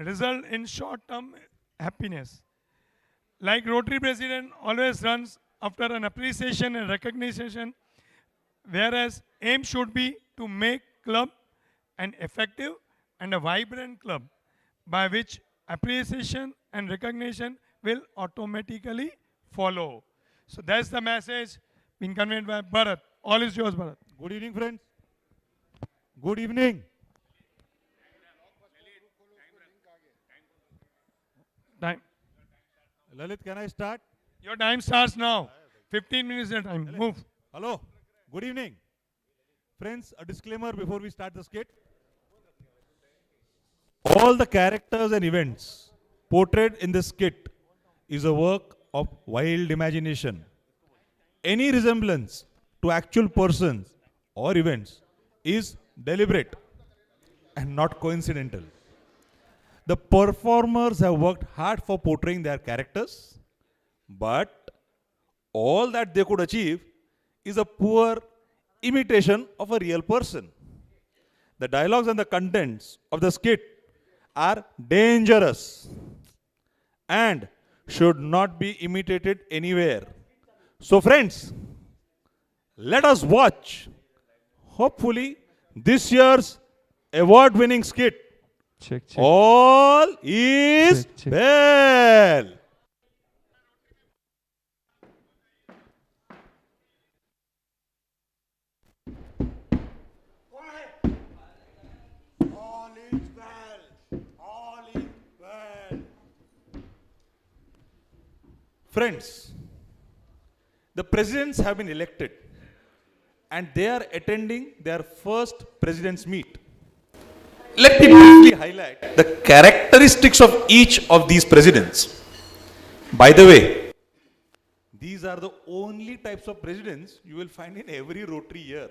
result in short-term happiness. Like Rotary President always runs after an appreciation and recognition, whereas aim should be to make club an effective and a vibrant club by which appreciation and recognition will automatically follow. So that's the message being conveyed by Bharat. All is yours, Bharat. Good evening, friends. Good evening. Time. Lalit, can I start? Your time starts now. 15 minutes your time. Lalit. Move. Hello. Good evening. Friends, a disclaimer before we start the skit. All the characters and events portrayed in this skit is a work of wild imagination. Any resemblance to actual persons or events is deliberate and not coincidental. The performers have worked hard for portraying their characters, but all that they could achieve is a poor imitation of a real person. The dialogues and the contents of the skit are dangerous and should not be imitated anywhere. So, friends, let us watch, hopefully, this year's award winning skit. Check. All is Check. well. All is well. All is well. Friends, the presidents have been elected and they are attending their first president's meet. Let me briefly highlight the characteristics of each of these presidents. By the way, these are the only types of presidents you will find in every Rotary year.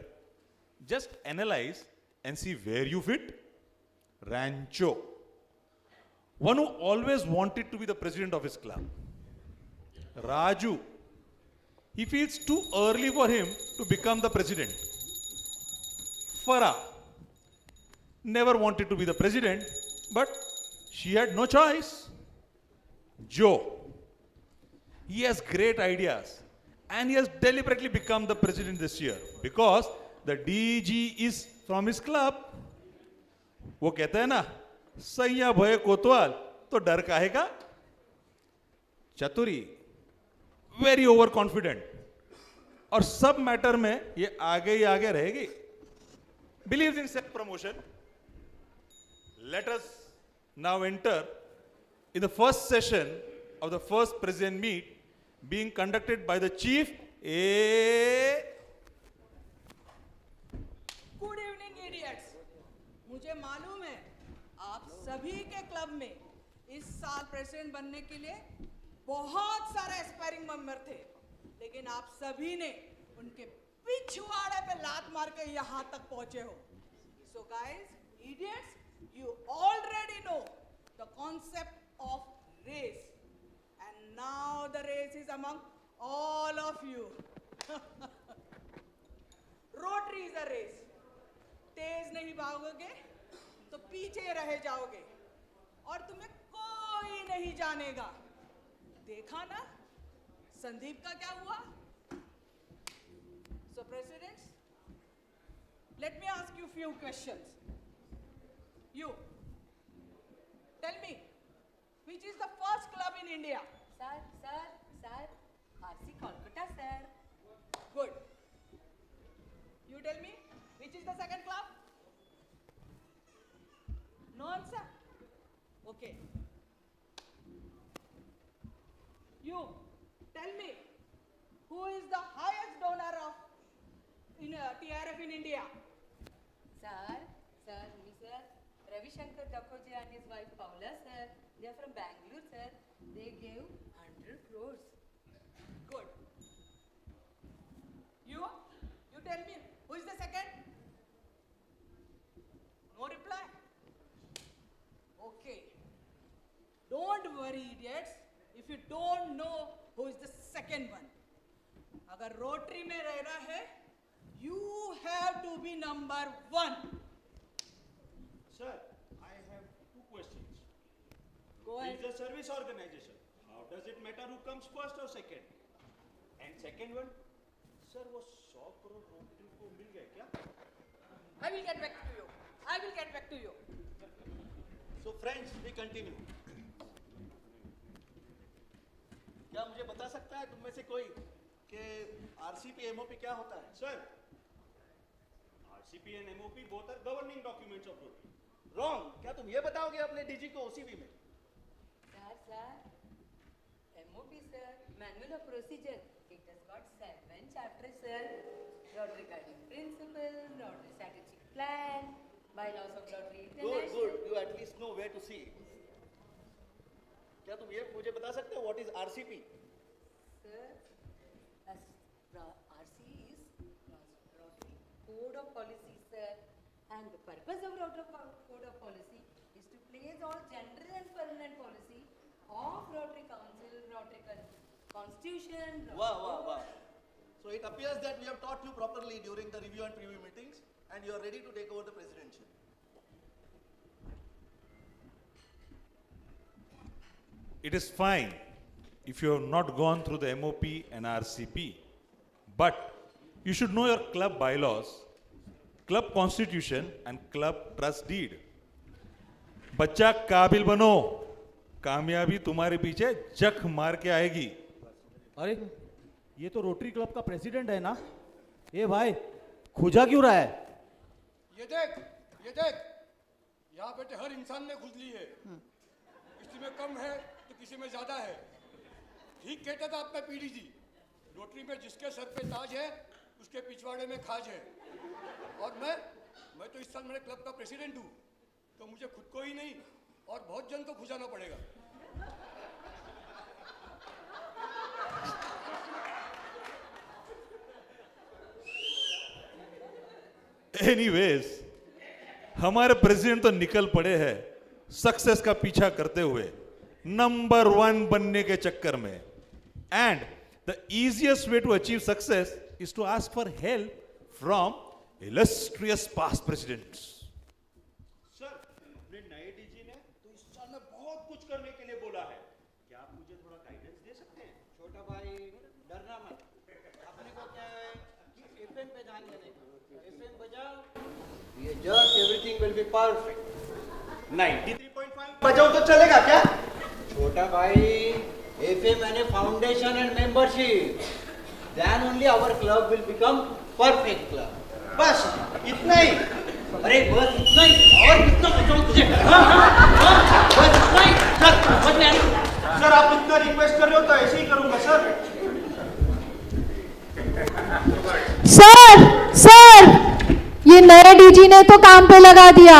Just analyze and see where you fit. Rancho, one who always wanted to be the president of his club. Raju, he feels too early for him to become the president. Farah, never wanted to be the president, but she had no choice. Joe, he has great ideas and he has deliberately become the president this year because the DG is from his club. वो कहते हैं ना, सैया भय कोतवाल तो डर काहे का? चतुरी, वेरी ओवर कॉन्फिडेंट और सब मैटर में ये आगे ही आगे रहेगी. Believes in self promotion. Let us now enter in the first session of the first president meet being conducted by the chief. Good evening idiots. मुझे मालूम है आप सभी के क्लब में इस साल प्रेसिडेंट बनने के लिए बहुत सारे एस्पायरिंग मेंबर थे, लेकिन आप सभी ने उनके पिछवाड़े पे लात मार के यहाँ तक पहुंचे हो. So guys, idiots, you already know the concept of race, and now the race is among all of you. Rotary is a race. तेज नहीं भागोगे तो पीछे रह जाओगे और तुम्हें कोई नहीं जानेगा. देखा ना संदीप का क्या हुआ? So presidents, let me ask you few questions. You tell me, which is the first club in India? Sir, RC Kolkata, sir. Good. You tell me, which is the second club? No answer? Okay. You tell me, who is the highest donor of TRF in India? Sir, Mr. Ravi Shankar Dakoji and his wife Paula, sir. They are from Bangalore, sir. They gave 100 crores. Good. You tell me, who is the second? No reply? Okay. Don't worry, idiots, if you don't know who is the second one. अगर rotary में रहना है, you have to be number one. Sir, I have two questions. a service organization. How does it matter who comes first or second? And second one, sir, वो 100 crore rotary को मिल गए क्या? I will get back to you. I will get back to you. So friends, we continue. क्या मुझे बता सकता है तुम में से कोई कि आरसीपी एमओपी क्या होता है? Sir, RCP and MOP both are governing documents of Rotary. Wrong. क्या तुम ये बताओगे अपने डीजी को ओसीबी में? Sir, MOP sir, Manual of Procedure. It has got 7 chapters, sir. Rotary Guiding Principle, Rotary Strategic Plan, Bylaws of Rotary Good, International. good. You at least know where to see. क्या तुम ये मुझे बता सकते हो what is RCP? Sir, RC is Rotary Code of Policy, sir. And the purpose of Rotary Code of Policy is to place all general and permanent policy of Rotary Council, Rotary Constitution. Wow, wow, wow. So it appears that we have taught you properly during the review and preview meetings, and you are ready to take over the presidential. It is fine if you have not gone through the MOP and RCP, but you should know your club bylaws, club constitution and club trust deed. बच्चा काबिल बनो, कामयाबी तुम्हारे पीछे जख मार के आएगी. अरे ये तो रोटरी क्लब का प्रेसिडेंट है ना? ए भाई, खुजा क्यों रहा है? ये देख, यहाँ बेटे हर इंसान ने खुद ली है. किसी में कम है तो किसी में ज्यादा है. ठीक कहता था आपका पीडी जी, रोटरी में जिसके सर पे ताज है उसके पिछवाड़े में खाज है. और मैं तो इस साल मेरे क्लब का प्रेसिडेंट हूँ, तो मुझे खुद को ही नहीं और बहुत जन को खुजाना पड़ेगा. एनीवेज, हमारे प्रेसिडेंट तो निकल पड़े हैं सक्सेस का पीछा करते हुए नंबर 1 बनने के चक्कर में. And the easiest way to achieve success is to ask for help from illustrious past presidents. Sir, अपने नए डीजी ने तो इस साल में बहुत कुछ करने के लिए बोला है. क्या आप मुझे थोड़ा गाइडेंस दे सकते हैं? छोटा भाई, डरना मत. अपने को क्या है कि एफएम पे ध्यान देने का. एफएम बजाओ, ये just everything will be perfect. 93.5 बजाओ तो चलेगा क्या? छोटा भाई, एफएम यानी foundation and membership. Then only our club will become perfect club. बस इतना ही. अरे बस इतना ही और कितना बचाऊं तुझे? बस इतना ही. सर, समझ में आया? सर, आप इतना रिक्वेस्ट कर रहे हो तो ऐसे ही करूंगा सर. सर, ये नए डीजी ने तो काम पे लगा दिया.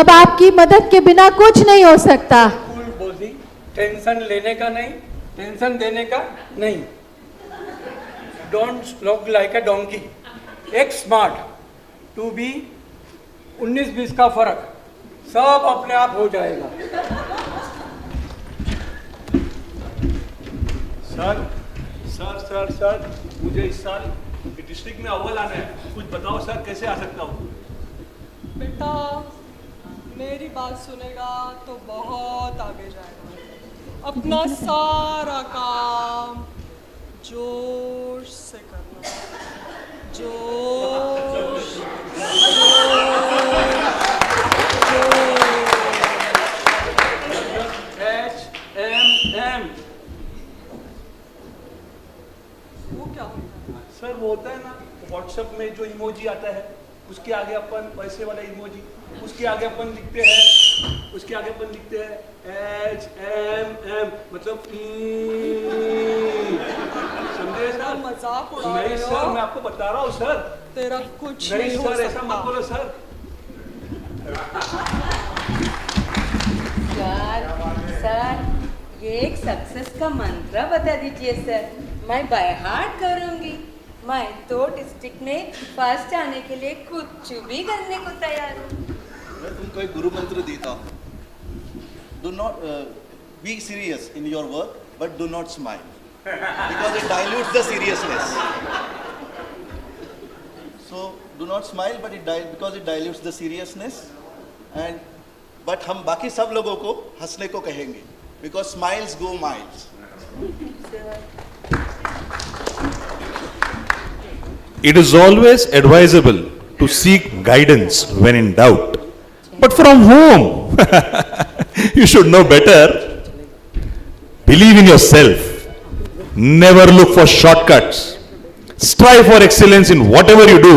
अब आपकी मदद के बिना कुछ नहीं हो सकता. कूल बोली, टेंशन लेने का नहीं, टेंशन देने का नहीं. Don't slog like a donkey. एक स्मार्ट टू बी 19-20 का फर्क सब अपने आप हो जाएगा. सर, मुझे इस साल डिस्ट्रिक्ट में अव्वल आना है. कुछ बताओ सर, कैसे आ सकता हूँ? बेटा, मेरी बात सुनेगा तो बहुत आगे जाएगा. अपना सारा काम जोश से करना. जोश. HMM. वो क्या होता है? सर, वो होता है ना व्हाट्सएप में जो इमोजी आता है, उसके आगे अपन पैसे वाला इमोजी, उसके आगे अपन लिखते हैं HMM, मतलब समझे सर? मजाक उड़ा नहीं रहे सर, हो? मैं आपको बता रहा हूँ सर. तेरा कुछ नहीं नहीं हो सर, ऐसा मत सकता. बोलो सर. सर, ये एक सक्सेस का मंत्र बता दीजिए सर. मैं बाय हार्ट करूंगी. मैं तो डिस्ट्रिक्ट में फर्स्ट आने के लिए कुछ भी करने को तैयार हूँ. मैं तुमको एक गुरु मंत्र देता हूँ. Do not be serious in your work, but do not smile because it dilutes the seriousness. So do not smile, but because it dilutes the seriousness. And but हम बाकी सब लोगों को हंसने को कहेंगे. because smiles go miles. It is always advisable to seek guidance when in doubt. But from whom? You should know better. Believe in yourself. Never look for shortcuts. Strive for excellence in whatever you do,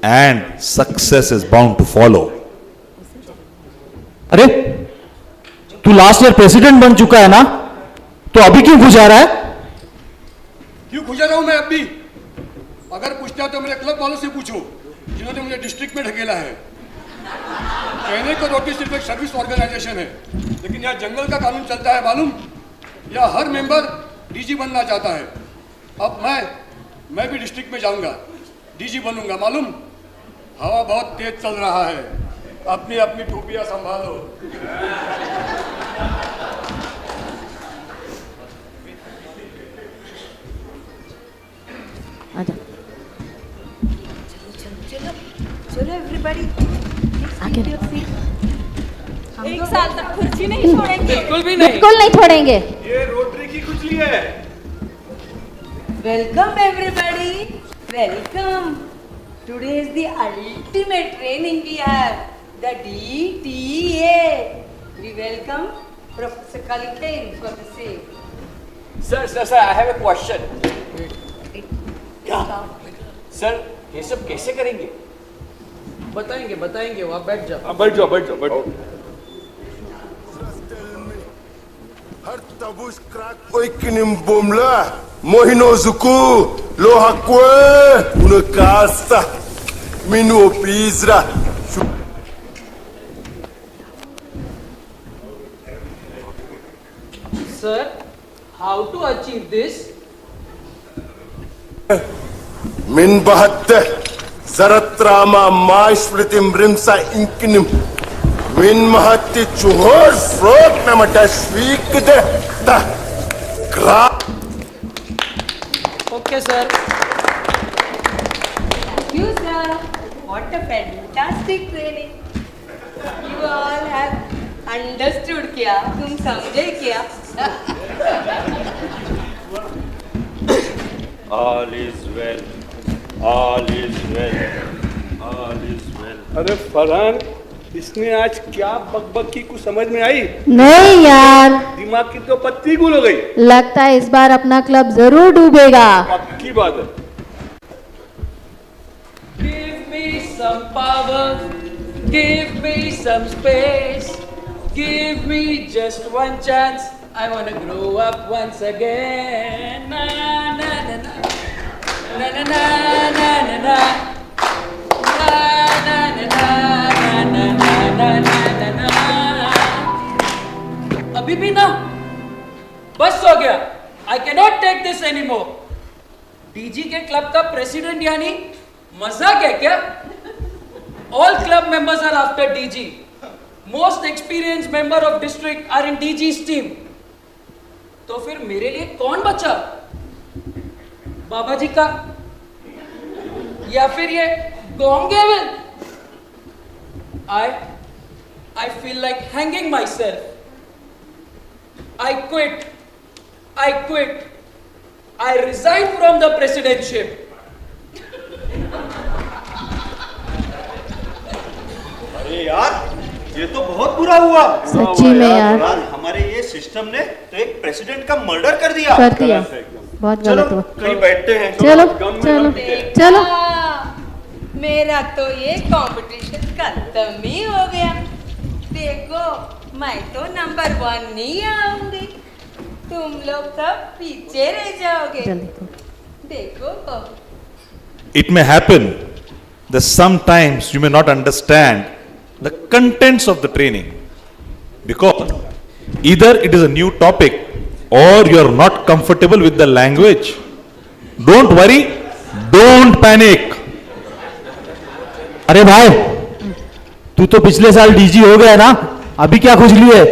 and success is bound to follow. अरे तू last year president बन चुका है ना, तो अभी क्यों खुजा रहा है? क्यों खुजा रहा हूं मैं अब भी? अगर पूछता तो मेरे क्लब वालों से पूछो जिन्होंने मुझे डिस्ट्रिक्ट में ढकेला है। कहने को रोटी सिर्फ एक सर्विस ऑर्गेनाइजेशन है, लेकिन यहाँ जंगल का कानून चलता है मालूम? या हर मेंबर डीजी बनना चाहता है। अब मैं भी डिस्ट्रिक्ट में जाऊंगा, डीजी बनूंगा मालूम? हवा बहुत तेज चल रहा है, अपनी अपनी टोपियां संभालो। आजा चलो चलो एवरीबॉडी आगे एक साल तक कुर्सी नहीं छोड़ेंगे। बिल्कुल नहीं छोड़ेंगे। ये रोटरी की खुजली है। Welcome everybody, welcome. Today is the ultimate training we have, the DTA. We welcome Professor Kalkin for the same. Sir I have a question. Sir ये सब कैसे करेंगे? बताएंगे वो, आप बैठ जाओ। बैठ जाओ। Har tabus krak oikinim bomla mohino zuku lohakwe unakasta minu pizra. Sir, how to achieve this? Min bahatte zaratrama maishpritim rimsa inkinim min mahatti chuhor frog namata shvik de ta gra. Okay, sir. Thank you, sir. What a fantastic training. You all have understood क्या? तुम समझे क्या? All is well. All is well. All is well. अरे फरहान, इसने आज क्या बकबक की कुछ समझ में आई? नहीं यार, दिमाग की तो पत्ती गुल हो गई। लगता है इस बार अपना क्लब जरूर डूबेगा। पक्की बात है। Give me some power, give me some space, give me just one chance. I wanna grow up once again. Na na na na na na na na na na na na na na na. अभी भी ना, बस हो गया। I cannot take this anymore. DG के club का president यानी मजाक है क्या? All club members are after DG. Most experienced member of district are in DG's team. तो फिर मेरे लिए कौन बचा? बाबा जी का या फिर ये गोंगेविल? I feel like hanging myself. I quit. I resign from the presidentship. अरे यार, ये तो बहुत बुरा हुआ। सच्ची में यार। हमारे ये सिस्टम ने तो एक प्रेसिडेंट का मर्डर कर दिया। बहुत गलत हुआ। कहीं बैठते हैं। चलो। मेरा तो ये कंपटीशन खत्म ही हो गया। देखो, मैं तो नंबर 1 नहीं आऊंगी, तुम लोग सब पीछे रह जाओगे। देखो। It may happen that sometimes you may not understand the contents of the training, because either it is a new topic or you are not comfortable with the language. Don't worry, don't panic. अरे भाई, तू तो पिछले साल DG हो गया ना, अभी क्या खुजली है?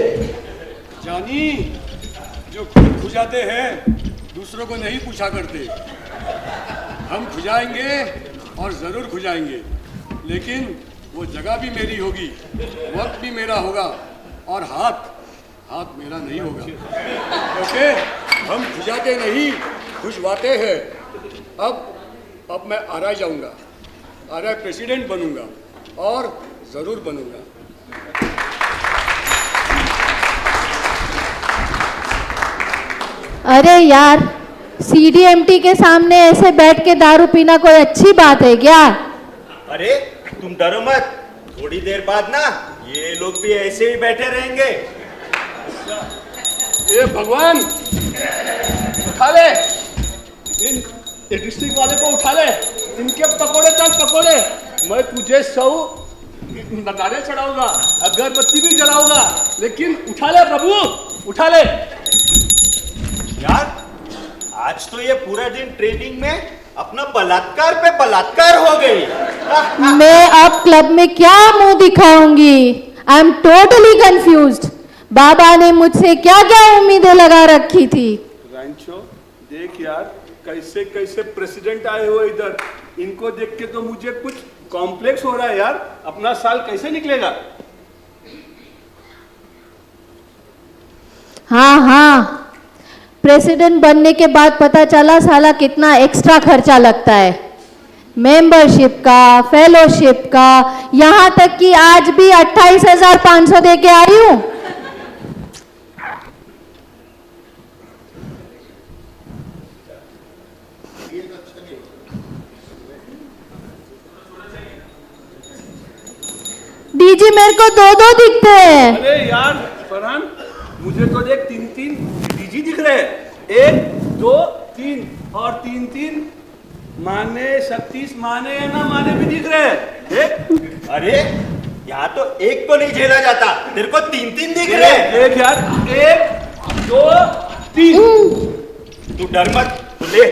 जानी, जो खुद खुजाते हैं दूसरों को नहीं पूछा करते। हम खुजाएंगे और जरूर खुजाएंगे, लेकिन वो जगह भी मेरी होगी, वक्त भी मेरा होगा, और हाथ मेरा नहीं होगा। ओके, हम खुजाते नहीं, खुशवाते हैं। अब मैं आरआई जाऊंगा, आरआई प्रेसिडेंट बनूंगा और जरूर बनूंगा। अरे यार, सीडीएमटी के सामने ऐसे बैठ के दारू पीना कोई अच्छी बात है क्या? अरे तुम डरो मत, थोड़ी देर बाद ना ये लोग भी ऐसे ही बैठे रहेंगे। ए भगवान, उठा ले इन डिस्ट्रिक्ट वाले को, उठा ले इनके पकोड़े तक पकोड़े। मैं तुझे 100 नगाड़े चढ़ाऊंगा, अगरबत्ती भी जलाऊंगा, लेकिन उठा ले प्रभु, उठा ले। यार आज तो ये पूरा दिन ट्रेनिंग में अपना बलात्कार पे बलात्कार हो गई। मैं अब क्लब में क्या मुंह दिखाऊंगी? I am totally confused. बाबा ने मुझसे क्या क्या उम्मीदें लगा रखी थी। रैंचो देख यार, कैसे कैसे प्रेसिडेंट आए हो इधर, इनको देख के तो मुझे कुछ कॉम्प्लेक्स हो रहा है यार। अपना साल कैसे निकलेगा? हाँ, प्रेसिडेंट बनने के बाद पता चला साला कितना एक्स्ट्रा खर्चा लगता है, मेंबरशिप का, फेलोशिप का, यहाँ तक कि आज भी 28,500 दे के आई हूँ। डीजी मेरे को 2-2 दिखते हैं। अरे यार फरहान, मुझे तो देख 3-3 डीजी दिख रहे हैं। 1, 2, 3 और 3-3 माने 36 माने या ना माने भी दिख रहे हैं। देख, अरे यहाँ तो एक तो नहीं झेला जाता, तेरे को 3-3 दिख रहे हैं। देख यार, 1, 2, 3। तू डर मत, तू ले,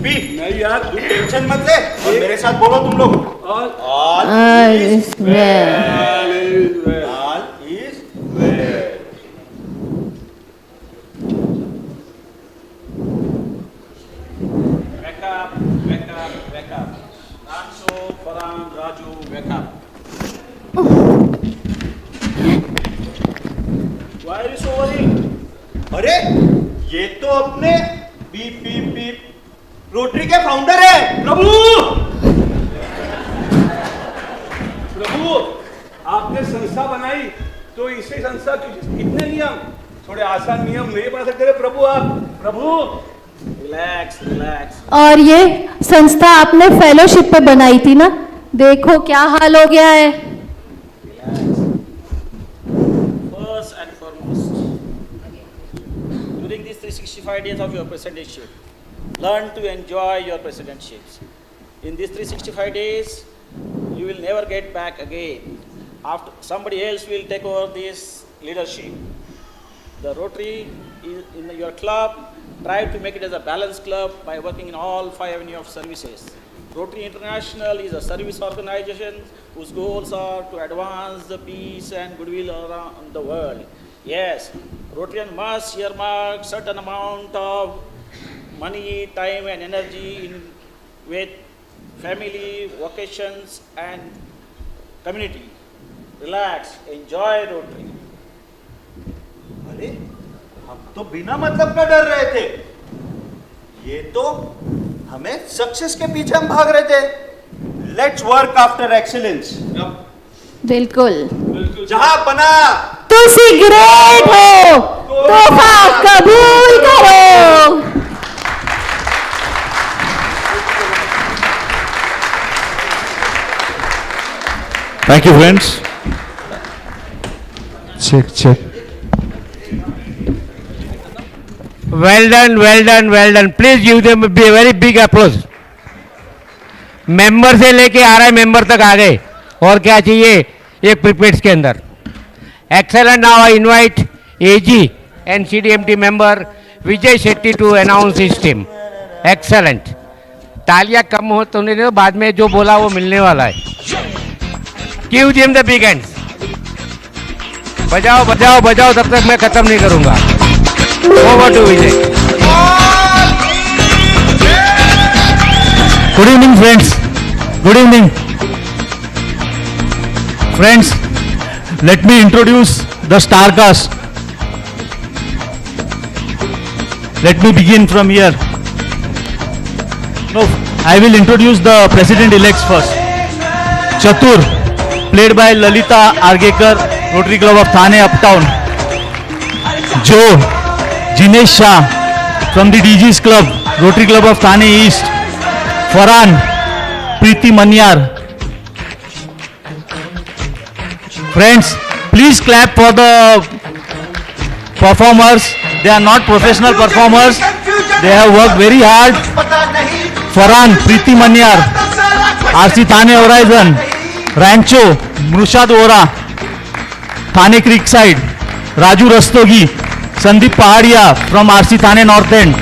पी। नहीं यार, तू टेंशन मत ले और मेरे साथ बोलो तुम लोग। All is well. All is well. Wake up, wake up, wake up. Rancho, Farhan, Raju, wake up. Why are you so worried? अरे ये तो अपने बीप बीप बीप रोटरी के फाउंडर है। प्रभु, प्रभु आपने संस्था बनाई तो इसे संस्था कितने नियम, थोड़े आसान नियम नहीं बना सकते प्रभु आप? प्रभु Relax, relax. और ये संस्था आपने फेलोशिप पे बनाई थी ना, देखो क्या हाल हो गया है। First and foremost, during these 365 days of your presidentship, learn to enjoy your presidentships. In these 365 days, you will never get back again. After somebody else will take over this leadership. The Rotary is in your club. Try to make it as a balanced club by working in all 5 avenues of services. Rotary International is a service organization whose goals are to advance the peace and goodwill around the world. Yes, Rotarian must earmark certain amount of money, time and energy with family, vocations and community. Relax, enjoy Rotary. अरे हम तो बिना मतलब का डर रहे थे, ये तो हमें सक्सेस के पीछे हम भाग रहे थे। Let's work after excellence. बिल्कुल, जहां बना तुसी ग्रेट हो, तोहफा कबूल करो। Thank you, friends. Check. Well done, well done, well done. Please give them a very big applause. Member से लेके आरआई मेंबर तक आ गए, और क्या चाहिए एक प्रीपेड्स के अंदर। Excellent. Now I invite AG and CDMT member Vijay Shetty to announce his team. Excellent. तालियां कम हो तो नहीं, तो बाद में जो बोला वो मिलने वाला है। Give them the big hands. बजाओ बजाओ बजाओ, तब तक मैं खत्म नहीं करूंगा। Over to Vijay. Good evening, friends. Good evening. Friends, let me introduce the star cast. let me begin from here. No, I will introduce the president-elects first. Chatur, played by Lalita Argekar, Rotary Club of Thane Uptown. Joe, Jinesh Shah, from the DG's Club, Rotary Club of Thane East. Farhan, Preeti Manyar. Friends, please clap for the performers. They are not professional performers. They have worked very hard. Farhan, Preeti Manyar, RC Thane Horizon, Rancho, Mrushad Ora, Thane Creekside, Raju Rastogi, Sandeep Pahadia from RC Thane North End,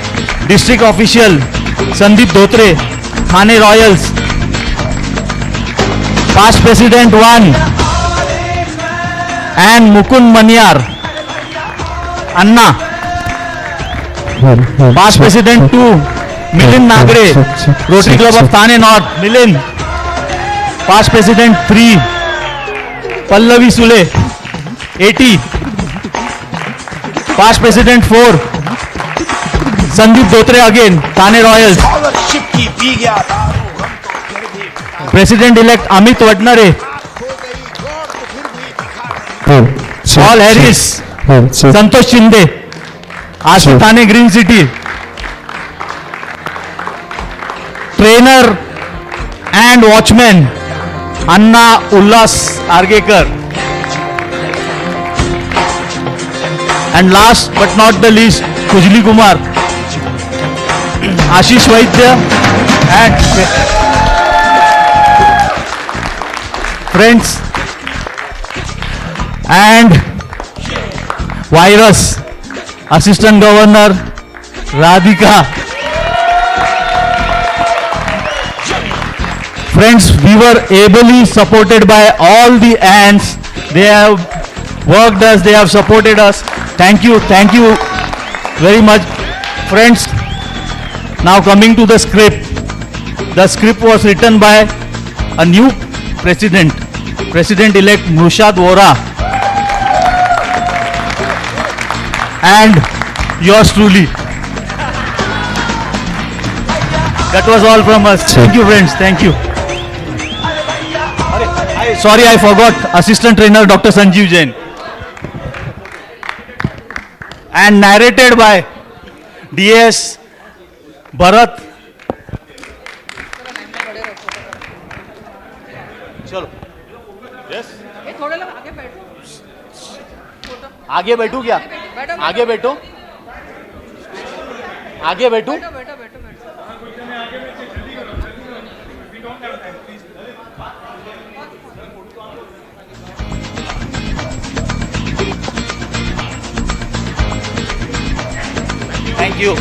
District Official, Sandeep Dhotre, Thane Royals, Past President 1, and Mukund Manyar, Anna, Past President 2, Milind Nagre, Rotary Club of Thane North, Milind, Past President 3, Pallavi Sule, 80, Past President 4, Sandeep Dhotre again, Thane Royals, President-elect Amit Vadnare, Paul Harris, Santosh Shinde, Ashu Thane Green City, trainer and watchman Anna Ullas Argekar, and last but not the least Kujli Kumar, Ashish Vaidya, and friends and Virus, Assistant Governor Radhika. Friends, we were ably supported by all the ants. They have worked us, they have supported us. Thank you very much. Friends, now coming to the script. The script was written by a new President-elect Mrushad Vora, and yours truly. That was all from us. Thank you, friends. Thank you. Sorry, I forgot. Assistant trainer Dr. Sanjeev Jain. And narrated by DS Bharat. चलो yes थोड़े लोग आगे बैठो आगे बैठू क्या आगे बैठो आगे बैठू बैठो बैठो बैठो थैंक यू